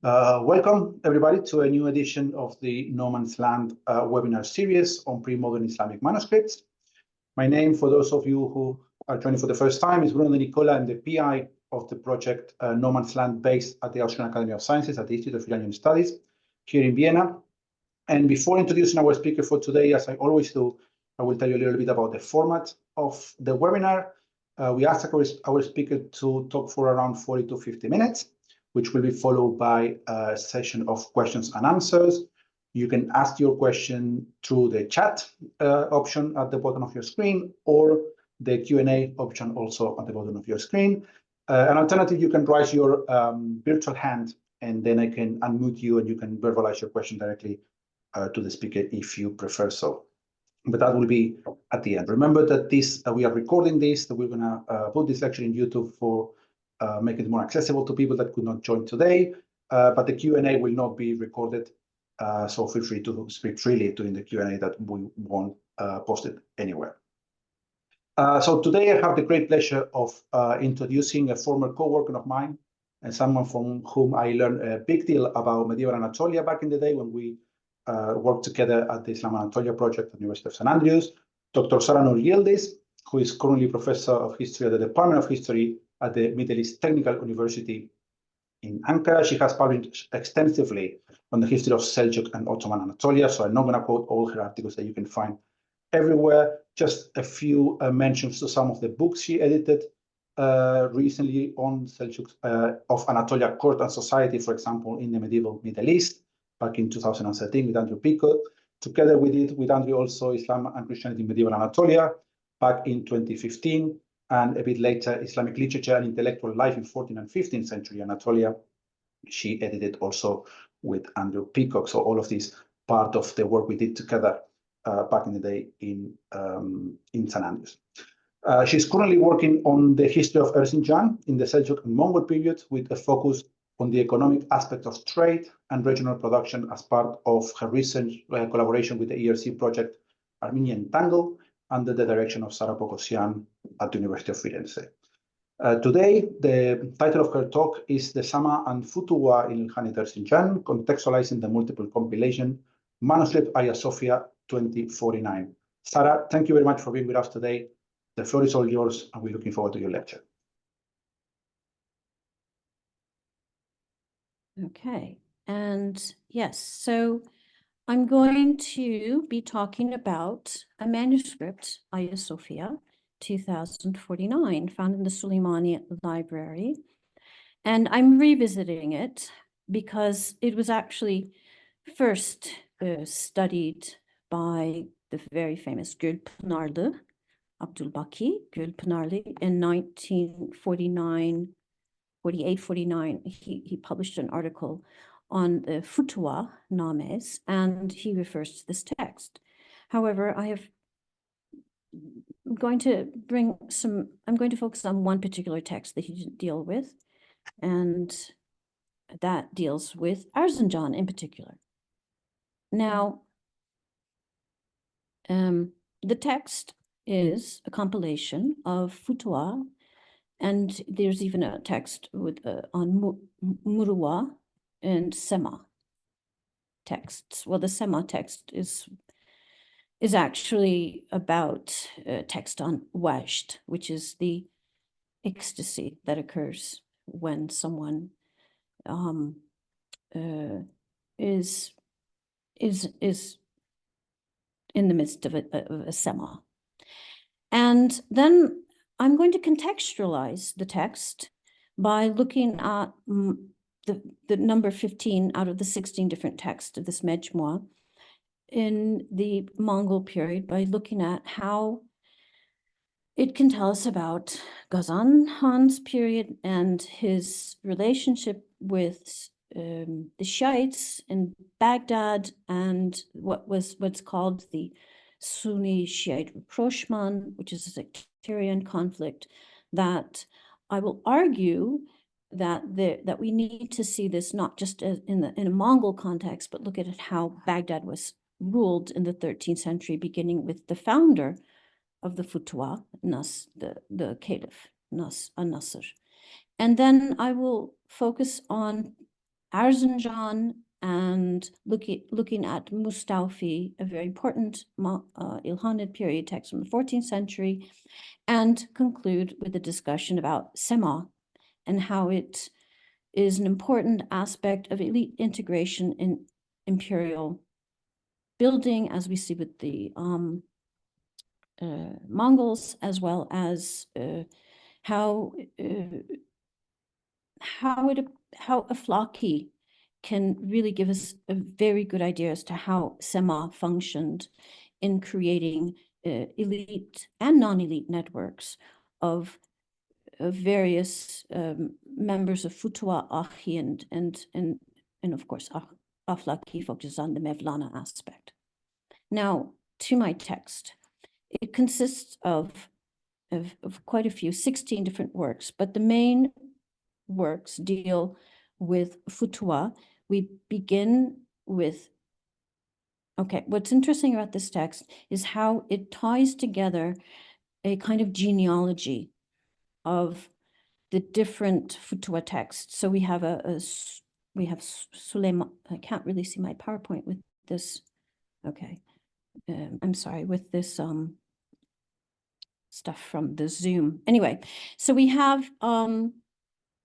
Welcome, everybody, to a new edition of the No Man's Land webinar series on pre-modern Islamic manuscripts. My name, for those of you who are joining for the first time, is Bruno de Nicola. I'm the PI of the project No Man's Land, based at the Austrian Academy of Sciences at the Institute of Iranian Studies here in Vienna. And before introducing our speaker for today, as I always do, I will tell you a little bit about the format of the webinar. We asked our speaker to talk for around 40 to 50 minutes, which will be followed by a session of questions and answers. You can ask your question through the chat option at the bottom of your screen, or the Q&A option also at the bottom of your screen. An alternative, you can raise your virtual hand, and then I can unmute you and you can verbalize your question directly to the speaker if you prefer so. But that will be at the end. Remember that we are recording this, that we're going to put this lecture in YouTube for making it more accessible to people that could not join today. But the Q&A will not be recorded, so feel free to speak freely during the Q&A, that we won't post it anywhere. So today I have the great pleasure of introducing a former co-worker of mine and someone from whom I learned a big deal about medieval Anatolia back in the day when we worked together at the Islam Anatolia project at the University of St. Andrews, Dr. Sara Nur Yıldız, who is currently Professor of History at the Department of History at the Middle East Technical University in Ankara. She has published extensively on the history of Seljuk and Ottoman Anatolia, so I'm not going to quote all her articles that you can find everywhere. Just a few mentions to some of the books she edited recently on Seljuk of Anatolia, Court and Society, for example, in the medieval Middle East, back in 2013 with Andrew Peacock. Together we did with Andrew also Islam and Christianity in Medieval Anatolia back in 2015, and a bit later Islamic Literature and Intellectual Life in 14th and 15th century Anatolia. She edited also with Andrew Peacock. So all of this part of the work we did together back in the day in St. Andrews. She's currently working on the history of Erzincan in the Seljuk and Mongol period, with a focus on the economic aspect of trade and regional production as part of her recent collaboration with the ERC project Armenian Tangle, under the direction of Sara Pogosyan at the University of Firenze. Today, the title of her talk is the Samāʿ and Futuwwa in Ilkhanid Erzincan, Contextualizing the Multiple Compilation, Manuscript Ayasofya 2049. Sara, thank you very much for being with us today. The floor is all yours, and we're looking forward to your lecture. Okay, and yes, so I'm going to be talking about a manuscript, Ayasofya 2049, found in the Suleimani Library. And I'm revisiting it because it was actually first studied by the very famous Gülpınarlı, Abdülbaki Gülpınarlı, in 1949, 48, 49. He published an article on the futuwwa names, and he refers to this text. However, I'm going to focus on one particular text that he didn't deal with, and that deals with Erzincan in particular. Now, the text is a compilation of futuwwa, and there's even a text with on muruwwa and Samāʿ texts. Well, the Samāʿ text is actually about text on wajd, which is the ecstasy that occurs when someone is in the midst of a Samāʿ. And then I'm going to contextualize the text by looking at the number 15 out of the 16 different texts of this Mejmu'a in the Mongol period, by looking at how it can tell us about Ghazan Khan's period and his relationship with the Shiites in Baghdad, and what's called the Sunni Shiite rapprochement, which is a sectarian conflict that I will argue that we need to see this not just in a Mongol context, but look at how Baghdad was ruled in the 13th century, beginning with the founder of the futuwwa, the caliph, Naṣīr. And then I will focus on Erzincan, and looking at Mustawfi, a very important Ilkhanid period text from the 14th century, and conclude with a discussion about Samāʿ and how it is an important aspect of elite integration in imperial building, as we see with the Mongols, as well as how al-Flāqī can really give us a very good idea as to how Samāʿ functioned in creating elite and non-elite networks of various members of Futuwwa, Akhī, and of course al-Flāqī focuses on the Mevlana aspect. Now, to my text. It consists of quite a few, 16 different works, but the main works deal with Futuwwa. We begin with, okay, what's interesting about this text is how it ties together a kind of genealogy of the different Futuwwa texts. So we have Sulaiman. I can't really see my PowerPoint with this. Okay. I'm sorry, with this stuff from the Zoom. Anyway, so we have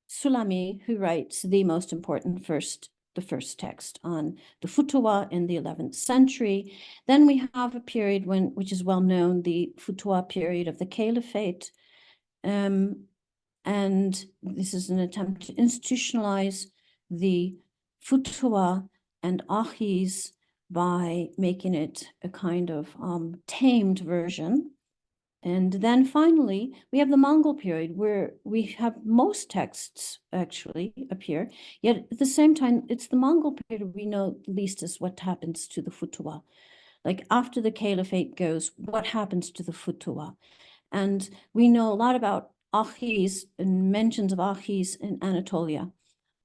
Sulami, who writes the most important the first text on the Futuwwa in the 11th century. Then we have a period which is well known, the Futuwwa period of the Caliphate. And this is an attempt to institutionalize the Futuwwa and Akhīs by making it a kind of tamed version. And then finally, we have the Mongol period, where we have most texts actually appear, yet at the same time, it's the Mongol period we know least is what happens to the Futuwwa. Like after the Caliphate goes, what happens to the Futuwwa? And we know a lot about Akhīs and mentions of Akhīs in Anatolia,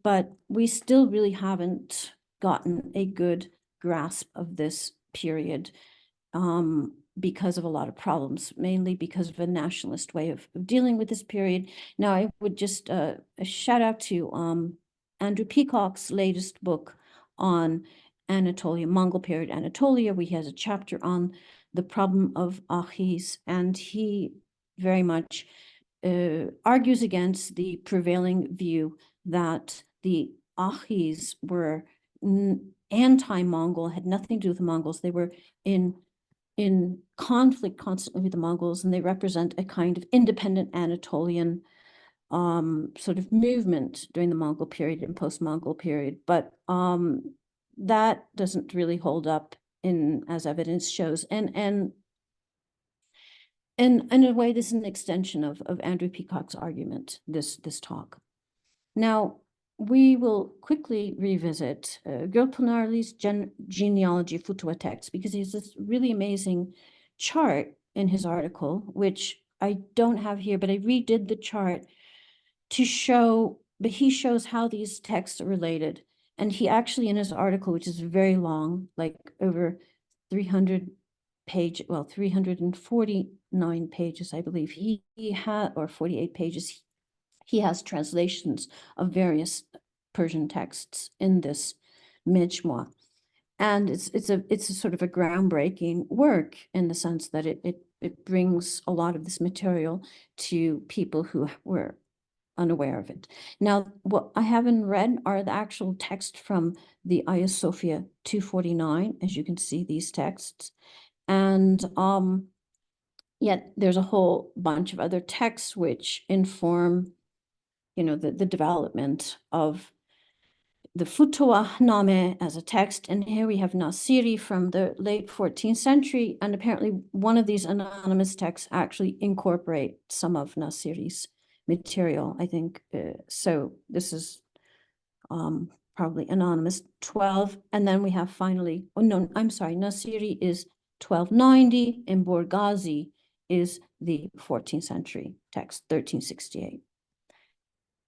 but we still really haven't gotten a good grasp of this period because of a lot of problems, mainly because of a nationalist way of dealing with this period. Now, I would just a shout out to Andrew Peacock's latest book on Anatolia, Mongol period Anatolia. He has a chapter on the problem of Akhīs, and he very much argues against the prevailing view that the Akhīs were anti-Mongol, had nothing to do with the Mongols. They were in conflict constantly with the Mongols, and they represent a kind of independent Anatolian sort of movement during the Mongol period and post-Mongol period. But that doesn't really hold up as evidence shows. And in a way, this is an extension of Andrew Peacock's argument, this talk. Now, we will quickly revisit Gürpınarlı's genealogy Futuwwa text, because he has this really amazing chart in his article, which I don't have here, but I redid the chart to show, but he shows how these texts are related. And he actually, in his article, which is very long, like over 349 pages, I believe, he had, or 48 pages, he has translations of various Persian texts in this Mijma. And it's a sort of a groundbreaking work in the sense that it brings a lot of this material to people who were unaware of it. Now, what I haven't read are the actual text from the Ayasofya 249, as you can see these texts. And yet there's a whole bunch of other texts which inform, you know, the development of the Futuwwa Name as a text. And here we have Naṣīr from the late 14th century. And apparently one of these anonymous texts actually incorporate some of Naṣīr's material, I think. So this is probably anonymous 12. And then we have finally, oh no, I'm sorry, Naṣīr is 1290 and Borghazi is the 14th century text, 1368.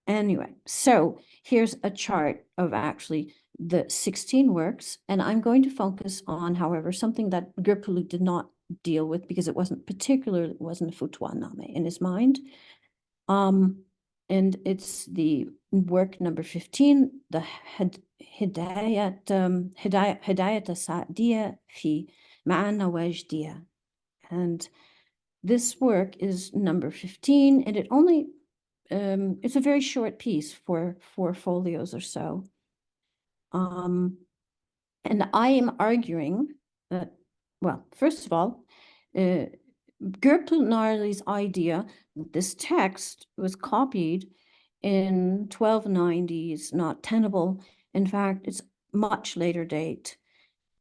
Anyway, so here's a chart of actually the 16 works, and I'm going to focus on, however, something that Gürpınarlı did not deal with because it wasn't a Futuwwa Name in his mind. And it's the work number 15, the هداية سعدية في معنى وجدية. And this work is number 15, and it only, it's a very short piece for 4 folios or so. And I am arguing that, well, first of all, Gürpınarlı's idea that this text was copied in 1290s, not tenable. In fact, it's much later date.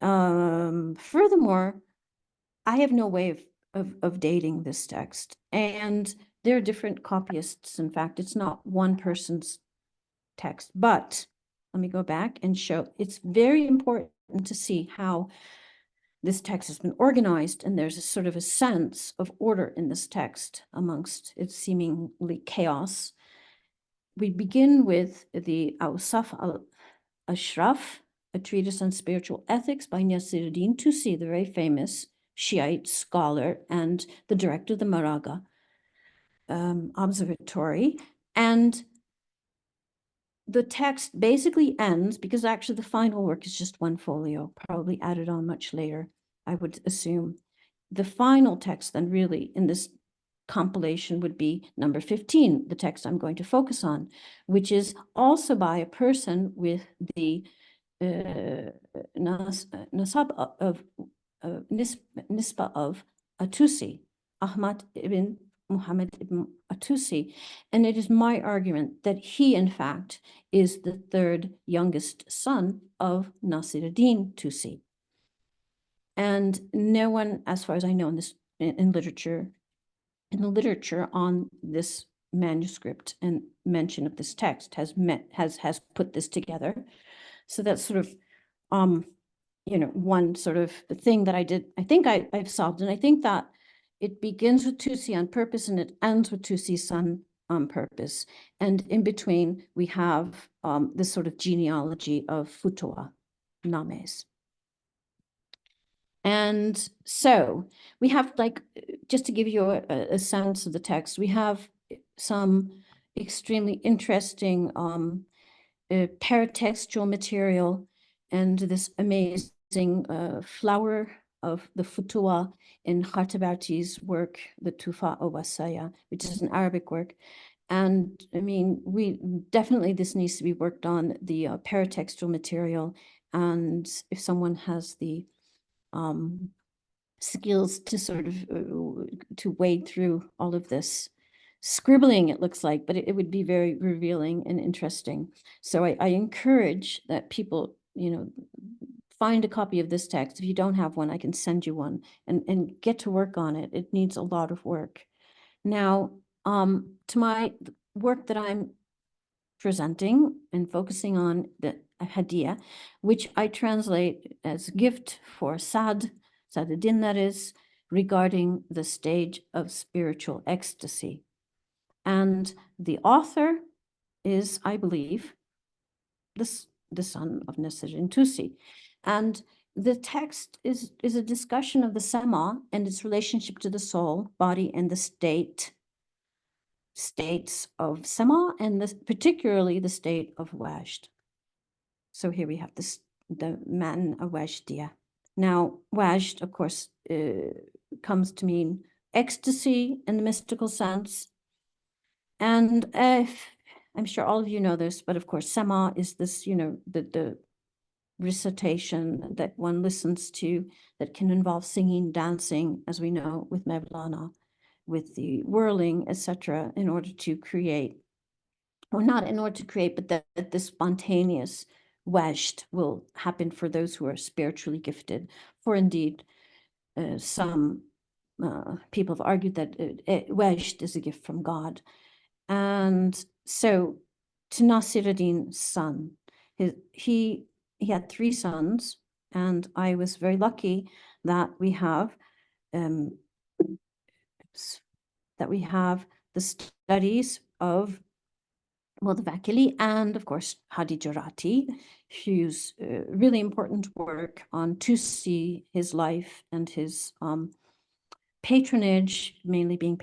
Furthermore, I have no way of dating this text, and there are different copyists. In fact, it's not one person's text, but let me go back and show. It's very important to see how this text has been organized, and there's a sort of a sense of order in this text amongst its seemingly chaos. We begin with the Awṣāf al-ashrāf, a treatise on spiritual ethics by Naṣīr al-Ṭūsī, the very famous Shiite scholar and the director of the Maraga Observatory. And the text basically ends, because actually the final work is just 1 folio, probably added on much later, I would assume. The final text then really in this compilation would be number 15, the text I'm going to focus on, which is also by a person with the nasab of nisba of al-Ṭūsī, Ahmad ibn Muhammad ibn al-Ṭūsī. And it is my argument that he, in fact, is the 3rd youngest son of Naṣīr ad-Dīn Ṭūsī. And no one, as far as I know, in the literature on this manuscript and mention of this text has put this together. So that's sort of one sort of thing that I think I've solved. And I think that it begins with Ṭūsī on purpose and it ends with Ṭūsī's son on purpose. And in between, we have this sort of genealogy of futuwwa names. And so we have, like, just to give you a sense of the text, we have some extremely interesting paratextual material and this amazing flower of the futuwwa in Khartbirdi's work, the Tufa Wasaya, which is an Arabic work. And I mean, this needs to be worked on, the paratextual material. And if someone has the skills to sort of to wade through all of this scribbling, it looks like, but it would be very revealing and interesting. So I encourage that people, find a copy of this text. If you don't have one, I can send you one and get to work on it. It needs a lot of work. Now, to my work that I'm presenting and focusing on, the Hadiyah, which I translate as gift for Sa'd ad-Din, that is, regarding the stage of spiritual ecstasy. And the author is, I believe, the son of Naṣīr al-Ṭūsī. And the text is a discussion of the Samāʿ and its relationship to the soul, body, and the states of Samāʿ, and particularly the state of Wajd. So here we have the man of Wajdiya. Now, Wajd, of course, comes to mean ecstasy in the mystical sense. And I'm sure all of you know this, but of course, Samāʿ is this, the recitation that one listens to that can involve singing, dancing, as we know with Mevlana, with the whirling, etc., in order to create, or not in order to create, but that the spontaneous wajd will happen for those who are spiritually gifted. For indeed, some people have argued that wajd is a gift from God. And so, to Naṣīr ad-Din's son, he had 3 sons, and I was very lucky that we have the studies of, well, the Vakili and, of course, Hadi Jarati, whose really important work on Ṭūsī, his life and his patronage, mainly being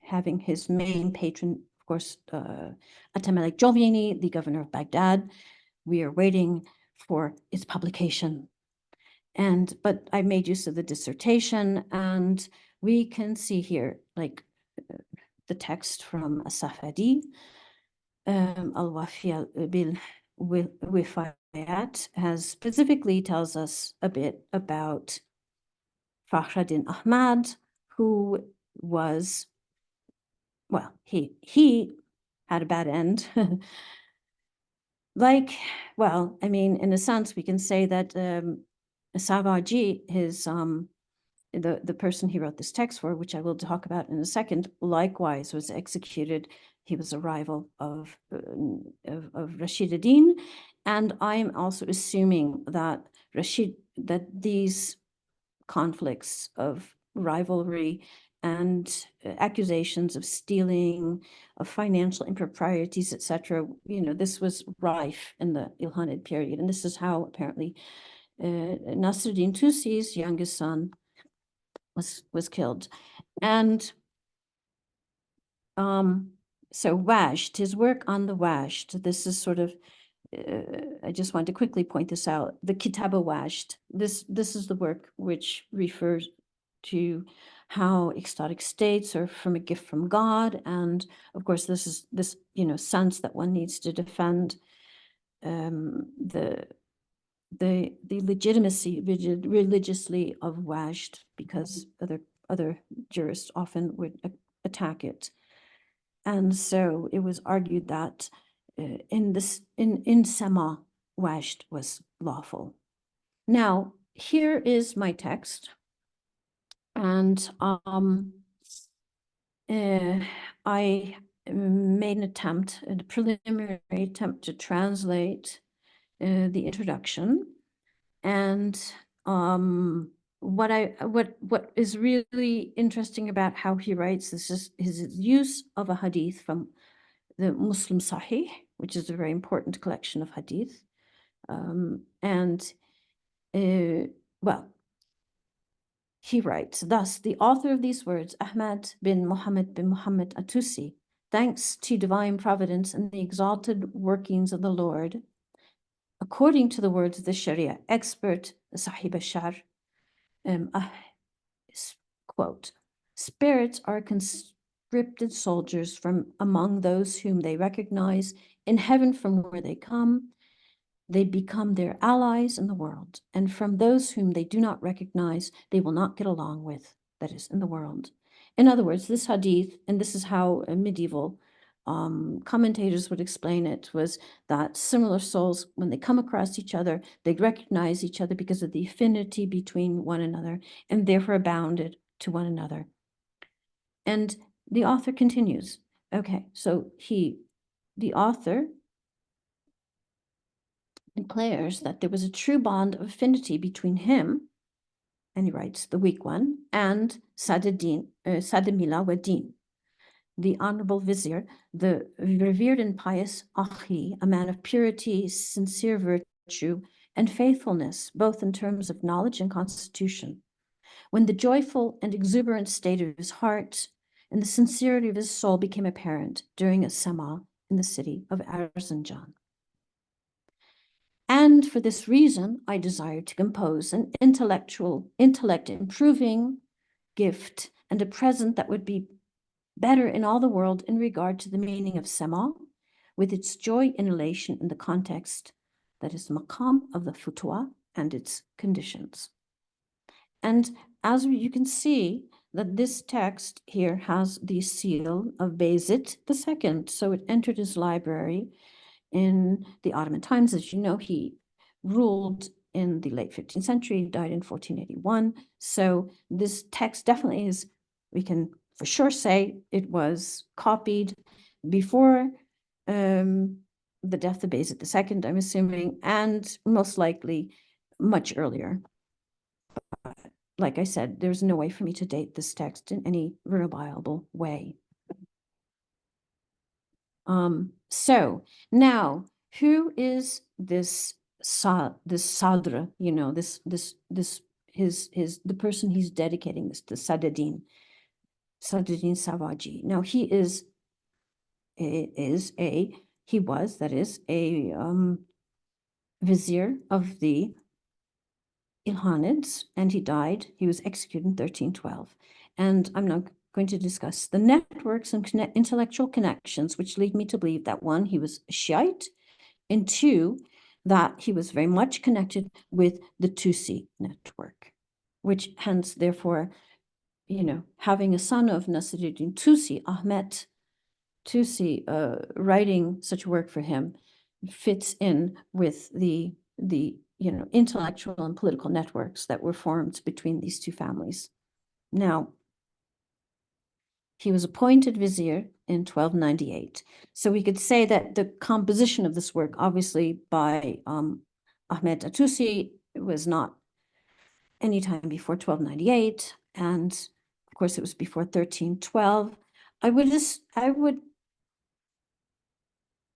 having his main patron, of course, Atamalik Joviani, the governor of Baghdad. We are waiting for its publication. But I made use of the dissertation, and we can see here, like the text from As-Safadi, al-Wafiya bil-Wifayat, has specifically tells us a bit about Fakhruddin Ahmad, who was, well, he had a bad end. Like, well, I mean, in a sense, we can say that Savaji, his the person he wrote this text for, which I will talk about in a second, likewise was executed. He was a rival of Rashid ad-Din, and I'm also assuming that these conflicts of rivalry and accusations of stealing, of financial improprieties, etc., this was rife in the Ilkhanid period, and this is how apparently Naṣīr al-Ṭūsī's youngest son was killed. And so Washt, his work on the Washt, this is sort of, I just want to quickly point this out, the Kitāb Washt, this is the work which refers to how ecstatic states are from a gift from God, and of course this is this sense that one needs to defend the legitimacy religiously of Washt, because other jurists often would attack it. And so it was argued that in Samāʿ, Washt was lawful. Now, here is my text, and I made a preliminary attempt to translate the introduction, and what is really interesting about how he writes this is his use of a hadith from the Muslim Sahih, which is a very important collection of hadith, well, he writes, thus, the author of these words, Ahmad bin Muhammad al-Ṭūsī, thanks to divine providence and the exalted workings of the Lord, according to the words of the Sharia expert, Sahib al-Shar, quote, spirits are conscripted soldiers from among those whom they recognize in heaven from where they come. They become their allies in the world, and from those whom they do not recognize, they will not get along with, that is, in the world. In other words, this hadith, and this is how medieval commentators would explain it, was that similar souls, when they come across each other, they'd recognize each other because of the affinity between one another, and therefore bounded to one another. And the author continues. Okay, so the author declares that there was a true bond of affinity between him, and he writes, the weak one, and Sadamila wa-Din, the honorable vizier, the revered and pious Akhī, a man of purity, sincere virtue, and faithfulness, both in terms of knowledge and constitution. When the joyful and exuberant state of his heart and the sincerity of his soul became apparent during a Samāʿ in the city of Erzincan. And for this reason, I desired to compose an intellect-improving gift and a present that would be better in all the world in regard to the meaning of Samāʿ, with its joy and elation in the context, that is, maqam of the futuwwa and its conditions. And as you can see, that this text here has the seal of Bayezid II, so it entered his library in the Ottoman times. As you know, he ruled in the late 15th century, died in 1481. So this text definitely is, we can for sure say it was copied before the death of Bayezid II, I'm assuming, and most likely much earlier. Like I said, there's no way for me to date this text in any reliable way. So now, who is this Sadr? The person he's dedicating this to, Sadruddin Savaji. Now he is he was, that is, a vizier of the Ilkhanids, and he died. He was executed in 1312. And I'm not going to discuss the networks and intellectual connections, which lead me to believe that one, he was a Shiite, and two, that he was very much connected with the Ṭūsī network, which hence, therefore, having a son of Naṣīr Ṭūsī, Ahmed Ṭūsī, writing such work for him fits in with the intellectual and political networks that were formed between these two families. Now, he was appointed vizier in 1298. So we could say that the composition of this work, obviously by Ahmed Ṭūsī, was not any time before 1298, and of course it was before 1312.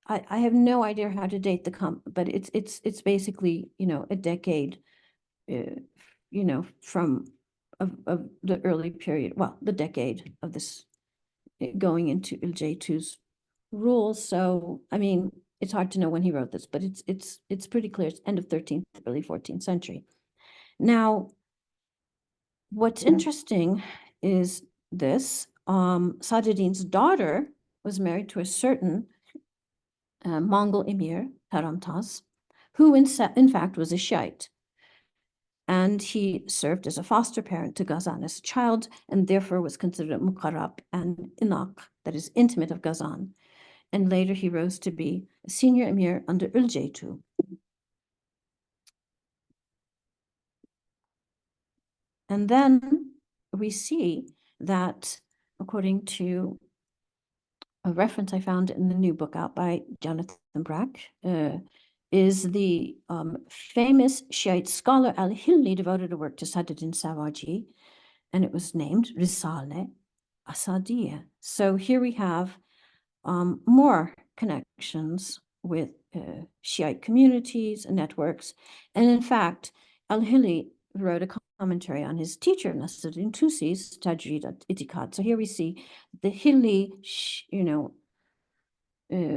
I have no idea how to date but it's basically a decade, from of the early period. Well, the decade of this going into Ilyās's rule. So I mean, it's hard to know when he wrote this, but it's pretty clear. It's end of 13th, early 14th century. Now, what's interesting is this: Saad-ed-Din's daughter was married to a certain Mongol emir, Taramtaz, who in fact was a Shiite. And he served as a foster parent to Ghazan as a child, and therefore was considered a muqarrab and inaq, that is intimate of Ghazan. And later he rose to be a senior emir under Ilyās. And then we see that, according to a reference I found in the new book out by Jonathan Brack, is the famous Shiite scholar al-Hilli devoted a work to Saad-ed-Din Sawāģī, and it was named Risale Asadiyya. So here we have more connections with Shiite communities and networks. And in fact, al-Hilli wrote a commentary on his teacher, Naṣīr Ṭūsī's Tajrid al-I'tiqād. So here we see the Hilli,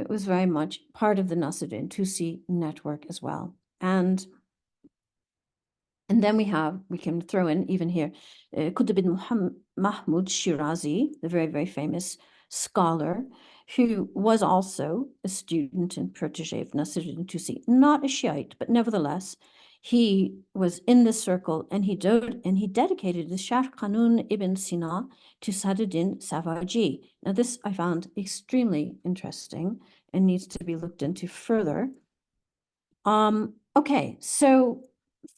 was very much part of the Naṣīr Ṭūsī network as well. And then we can throw in even here, Qutb ibn Mahmud Shirazi, the very, very famous scholar, who was also a student and protege of Naṣīr Ṭūsī, not a Shiite, but nevertheless, he was in this circle, and he dedicated the Sharh Qanun ibn Sina to Saad-ed-Din Sawāģī. Now, this I found extremely interesting and needs to be looked into further. Okay, so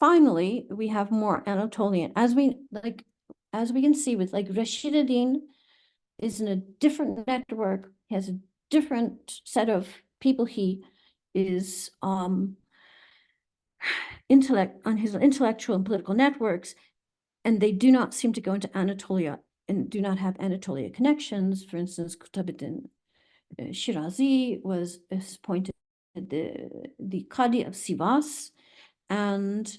finally, we have more Anatolian. As we can see with Rashid ad-Din is in a different network, he has a different set of people he is on his intellectual and political networks, and they do not seem to go into Anatolia and do not have Anatolia connections. For instance, Qutb ibn Shirazi was appointed the Qadi of Sivas, and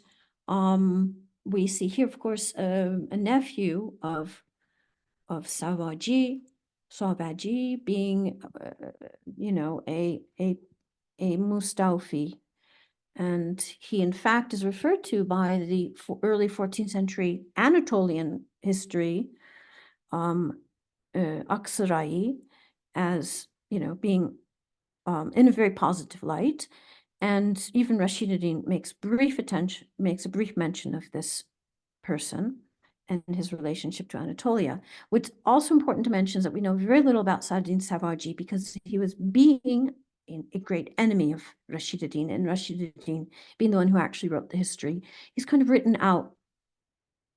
we see here, of course, a nephew of Sawāģī being, a Mustawfi. And he, in fact, is referred to by the early 14th century Anatolian history, Aksarayi, as, being in a very positive light. And even Rashid ad-Din makes a brief mention of this person and his relationship to Anatolia. What's also important to mention is that we know very little about Saad-ed-Din Sawāģī because he was being a great enemy of Rashid ad-Din, and Rashid ad-Din being the one who actually wrote the history, he's kind of written out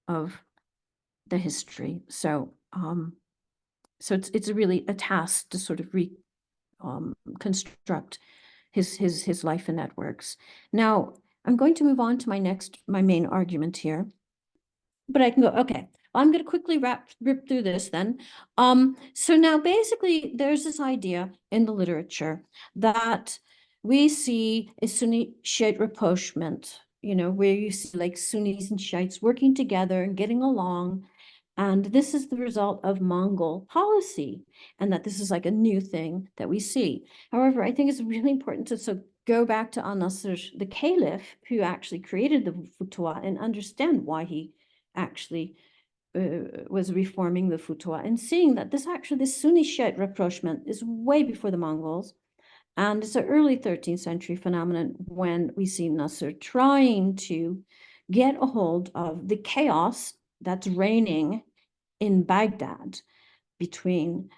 of the history. So, it's really a task to sort of reconstruct his life and networks. Now, I'm going to move on to my main argument here, but I can go, okay. I'm going to quickly rip through this then. So now basically there's this idea in the literature that we see a Sunni Shiite rapprochement, where you see Sunnis and Shiites working together and getting along. And this is the result of Mongol policy, and that this is like a new thing that we see. However, I think it's really important to go back to al-Naṣīr, the caliph, who actually created the futuwwa, and understand why he actually was reforming the futuwwa, and seeing that this Sunni Shiite rapprochement is way before the Mongols. And it's an early 13th century phenomenon when we see Naṣīr trying to get a hold of the chaos that's reigning in Baghdad between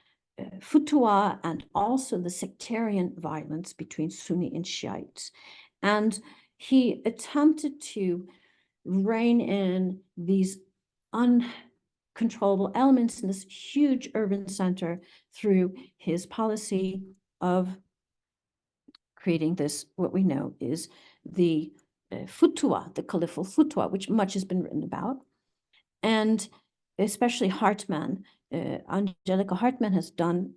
futuwwa and also the sectarian violence between Sunni and Shiites. And he attempted to rein in these uncontrollable elements in this huge urban center through his policy of creating this, what we know is the futuwwa, the caliphal futuwwa, which much has been written about. And especially Hartman, Angelica Hartman has done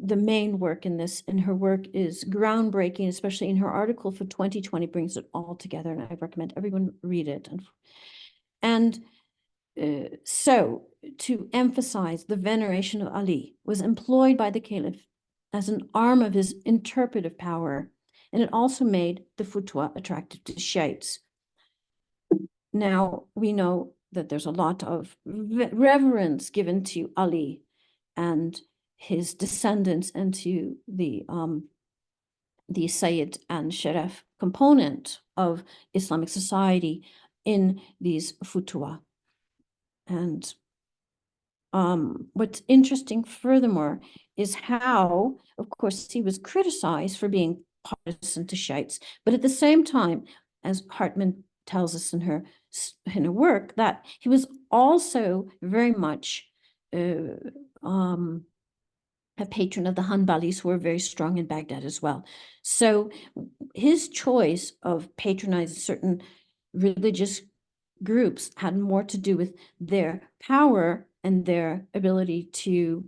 the main work in this, and her work is groundbreaking, especially in her article for 2020, brings it all together, and I recommend everyone read it. And so to emphasize the veneration of Ali was employed by the caliph as an arm of his interpretive power, and it also made the futuwwa attractive to Shiites. Now, we know that there's a lot of reverence given to Ali and his descendants, and to the Sayyid and Sharaf component of Islamic society in these futuwwa. And what's interesting furthermore is how, of course, he was criticized for being partisan to Shiites, but at the same time, as Hartman tells us in her work, that he was also very much a patron of the Hanbalis, who were very strong in Baghdad as well. So his choice of patronizing certain religious groups had more to do with their power and their ability to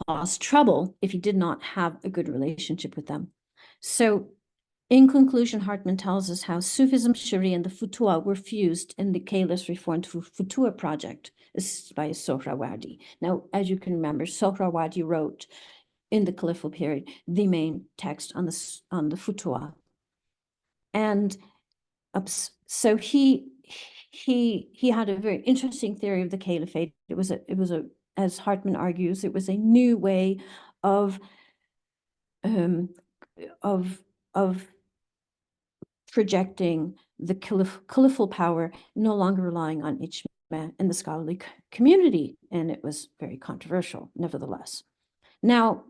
cause trouble if he did not have a good relationship with them. So in conclusion, Hartman tells us how Sufism, Sharia, and the futuwwa were fused in the caliph's reformed futuwwa project by Suhrawardī. Now, as you can remember, Suhrawardī wrote in the caliphal period the main text on the futuwwa. And so he had a very interesting theory of the caliphate. It was a, as Hartman argues, it was a new way of projecting the caliphal power, no longer relying on ijma in the scholarly community, and it was very controversial, nevertheless. Now,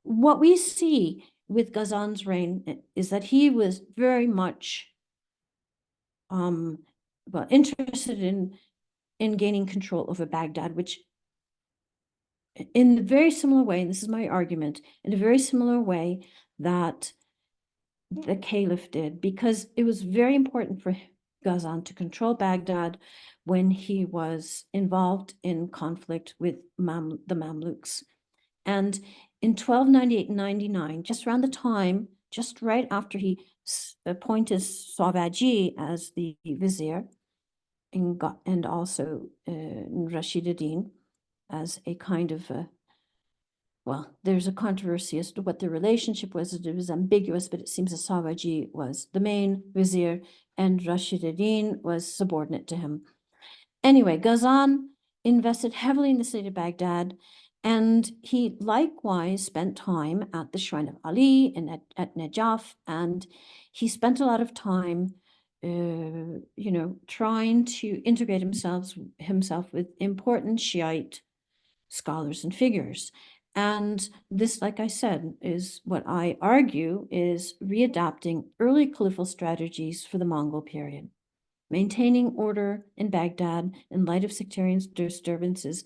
what we see with Ghazan's reign is that he was very much interested in gaining control over Baghdad, which in a very similar way, and this is my argument, in a very similar way that the caliph did, because it was very important for Ghazan to control Baghdad when he was involved in conflict with the Mamluks. And in 1298-99, just around the time, just right after he appointed Sāvāģī as the vizier, and also Rashid ad-Din as a kind of well, there's a controversy as to what the relationship was. It was ambiguous, but it seems that Sāvāģī was the main vizier and Rashid ad-Din was subordinate to him. Anyway, Ghazan invested heavily in the city of Baghdad, and he likewise spent time at the shrine of Ali and at Najaf, and he spent a lot of time trying to integrate himself with important Shiite scholars and figures. And this, like I said, is what I argue is readapting early caliphal strategies for the Mongol period, maintaining order in Baghdad in light of sectarian disturbances,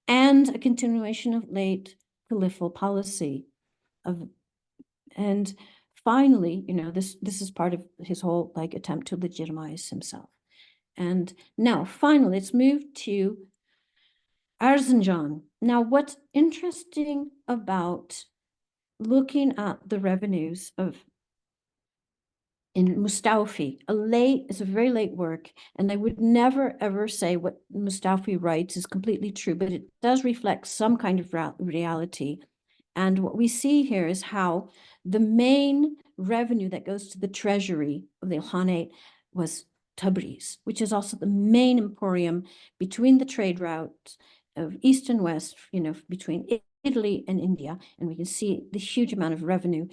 and a continuation of late caliphal policy and finally, this is part of his whole attempt to legitimize himself. And now finally, let's move to Erzincan. Now, what's interesting about looking at the revenues of in Mustawfi. It's a very late work, and I would never ever say what Mustawfi writes is completely true, but it does reflect some kind of reality. And what we see here is how the main revenue that goes to the treasury of the Ilkhanid was Tabriz, which is also the main emporium between the trade routes of east and west, between Italy and India. And we can see the huge amount of revenue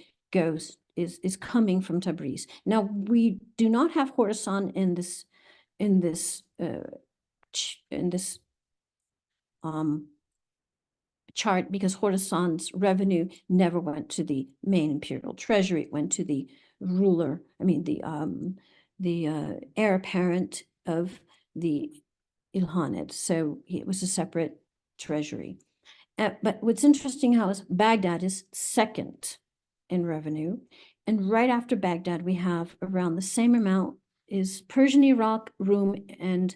is coming from Tabriz. Now, we do not have Khorasan in this chart, because Khorasan's revenue never went to the main imperial treasury. It went to the ruler, the heir apparent of the Ilkhanid. So it was a separate treasury. But what's interesting how is Baghdad is second in revenue. And right after Baghdad, we have around the same amount is Persian, Iraq, Rum, and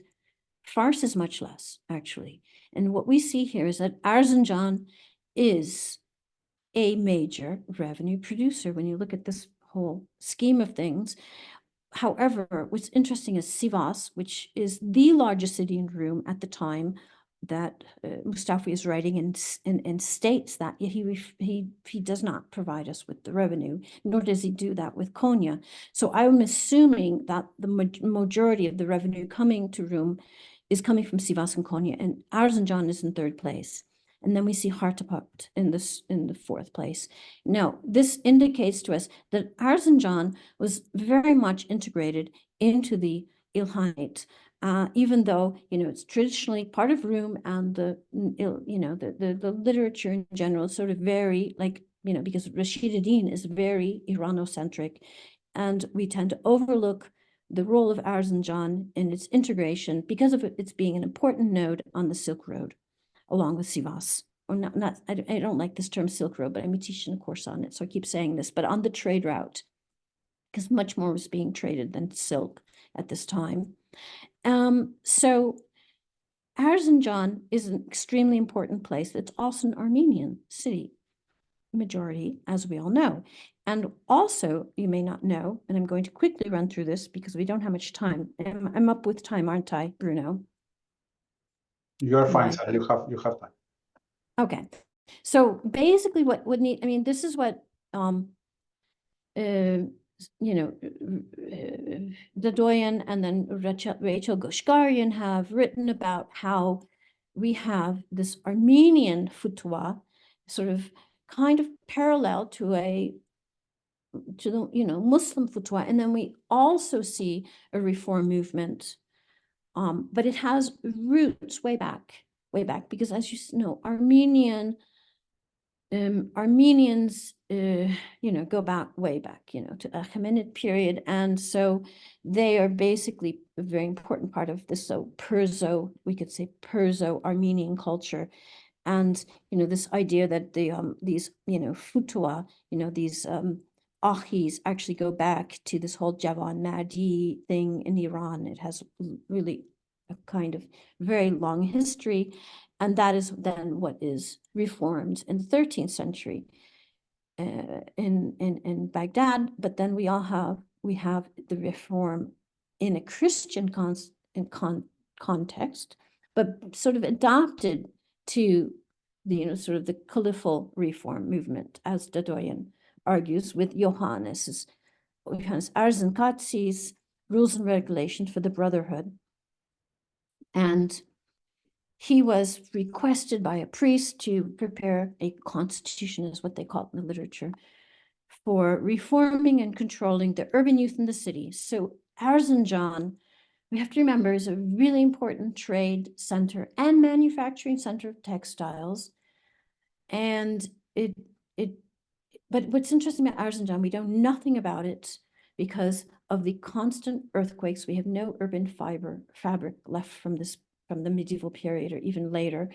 Fars is much less, actually. And what we see here is that Erzincan is a major revenue producer when you look at this whole scheme of things. However, what's interesting is Sivas, which is the largest city in Rum at the time that Mustawfi is writing, and states that he does not provide us with the revenue, nor does he do that with Konya. So I'm assuming that the majority of the revenue coming to Rum is coming from Sivas and Konya, and Erzincan is in third place. And then we see Hartapakt in the fourth place. Now, this indicates to us that Erzincan was very much integrated into the Ilkhanid, even though it's traditionally part of Rum, and the literature in general sort of very because Rashid ad-Din is very Irano-centric, and we tend to overlook the role of Erzincan in its integration because of its being an important node on the Silk Road, along with Sivas. Or not I don't like this term Silk Road, but I'm teaching a course on it, so I keep saying this, but on the trade route, because much more was being traded than silk at this time. So Erzincan is an extremely important place. It's also an Armenian city, majority, as we all know. And also, you may not know, and I'm going to quickly run through this because we don't have much time. I'm up with time, aren't I, Bruno? You're fine, Sara. You have time. Okay. So basically what would need, this is what, Dadoyan and then Rachel Goshgarian have written about how we have this Armenian futuwwa sort of kind of parallel to the Muslim futuwwa, and then we also see a reform movement, but it has roots way back, because as you know, Armenians go back way back, to Achaemenid period, and so they are basically a very important part of this. So we could say Perso-Armenian culture. And this idea that these futuwwa, these Akhīs actually go back to this whole Javan Mahdi thing in Iran. It has really a kind of very long history, and that is then what is reformed in the 13th century in Baghdad. But then we have the reform in a Christian context, but sort of adapted to the sort of the caliphal reform movement, as Dadoyan argues, with Johannes Arzenkatsi's rules and regulations for the brotherhood. And he was requested by a priest to prepare a constitution, is what they call it in the literature, for reforming and controlling the urban youth in the city. So Erzincan, we have to remember, is a really important trade center and manufacturing center of textiles. And but what's interesting about Erzincan, we know nothing about it because of the constant earthquakes. We have no urban fabric left from the medieval period or even later.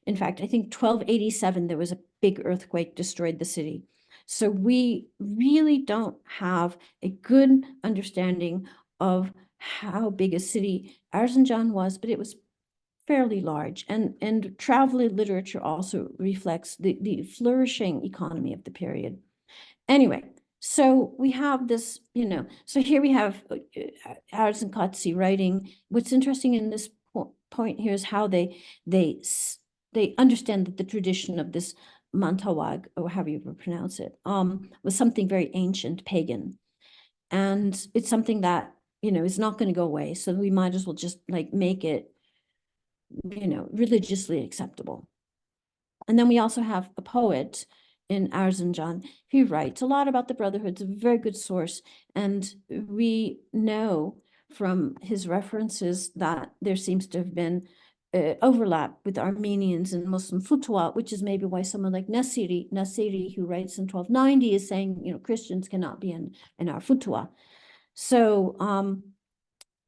In fact, I think 1287, there was a big earthquake, destroyed the city. So we really don't have a good understanding of how big a city Erzincan was, but it was fairly large. And travel literature also reflects the flourishing economy of the period. Anyway, So we have this, so here we have Erzincan writing. What's interesting in this point here is how they understand that the tradition of this Mantawag, or however you pronounce it, was something very ancient, pagan. And it's something that, is not going to go away. So we might as well just like make it, religiously acceptable. And then we also have a poet in Erzincan. He writes a lot about the Brotherhood. It's a very good source. And we know from his references that there seems to have been overlap with Armenians and Muslim futuwwa, which is maybe why someone like Naṣīr, who writes in 1290, is saying, Christians cannot be in our futuwwa. So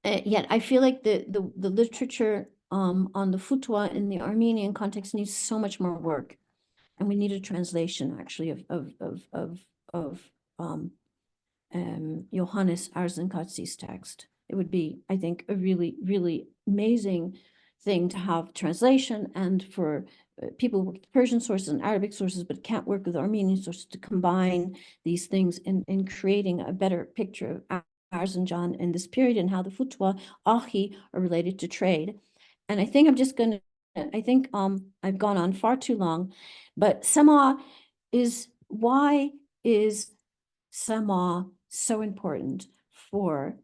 yet I feel like the literature on the futuwwa in the Armenian context needs so much more work. And we need a translation actually of Johannes Erzincan's text. It would be, I think, a really, really amazing thing to have translation, and for people who work with Persian sources and Arabic sources, but can't work with Armenian sources, to combine these things in creating a better picture of Erzincan in this period and how the futuwwa, Akhī, are related to trade. And I think I've gone on far too long, but Samāʿ why is Samāʿ so important for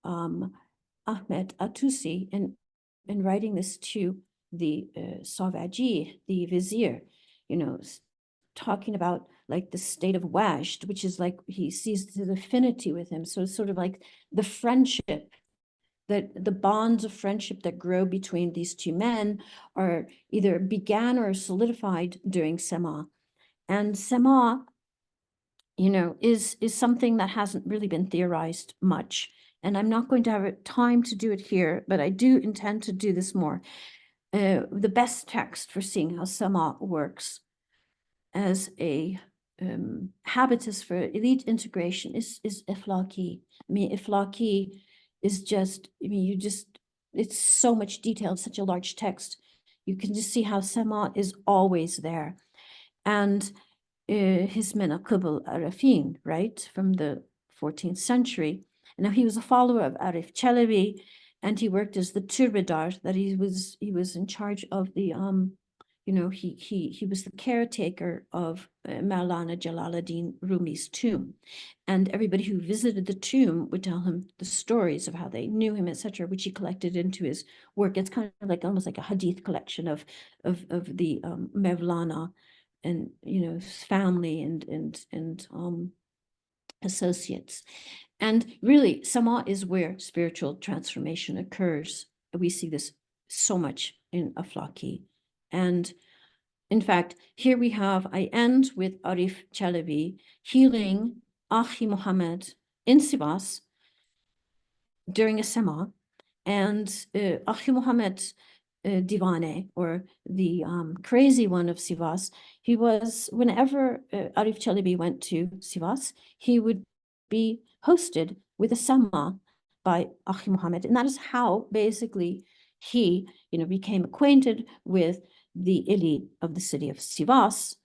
Ahmed al-Ṭūsī in writing this to the Savaji, the vizier, talking about like the state of Wajd, which is like he sees the affinity with him. So it's sort of like the friendship, the bonds of friendship that grow between these two men are either began or solidified during Samāʿ. And Samāʿ, is something that hasn't really been theorized much. And I'm not going to have time to do it here, but I do intend to do this more. The best text for seeing how Samāʿ works as a habitus for elite integration is Iflāqī. I mean, Iflāqī is just, it's so much detail, such a large text. You can just see how Samāʿ is always there. And his Menaqib al-Arafin, right, from the 14th century. And now he was a follower of Arif Chalabi, and he worked as the turbidar, that he was in charge of the, he was the caretaker of Maulana Jalaluddin Rumi's tomb. And everybody who visited the tomb would tell him the stories of how they knew him, etc., which he collected into his work. It's kind of like almost like a hadith collection of the Mevlana and his family and associates. And really, Samāʿ is where spiritual transformation occurs. We see this so much in Iflāqī. And in fact, here we have, I end with Arif Chalabi healing Akhī Muḥammad in Sivas during a Samāʿ. And Akhī Muḥammad Divane, or the crazy one of Sivas, he was, whenever Arif Chalabi went to Sivas, he would be hosted with a Samāʿ by Akhī Muḥammad. And that is how basically he, became acquainted with the elite of the city of Sivas.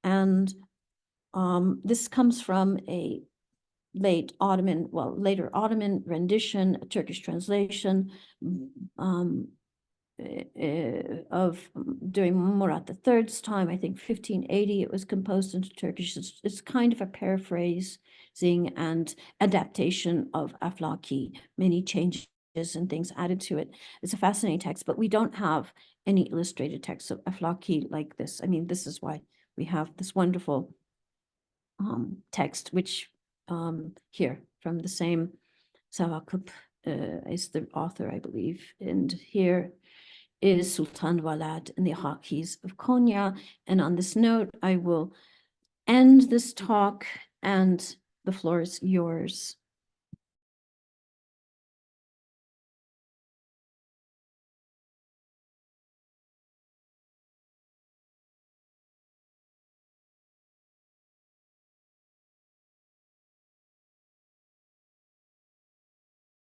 And this comes from a later Ottoman rendition, a Turkish translation of during Murat III's time, I think 1580, it was composed into Turkish. It's kind of a paraphrasing and adaptation of Iflāqī, many changes and things added to it. It's a fascinating text, but we don't have any illustrated texts of Iflāqī like this. I mean, this is why we have this wonderful text, which here from the same Savakub is the author, I believe, and here is Sultan Walad and the Haqqis of Konya. And on this note, I will end this talk, and the floor is yours.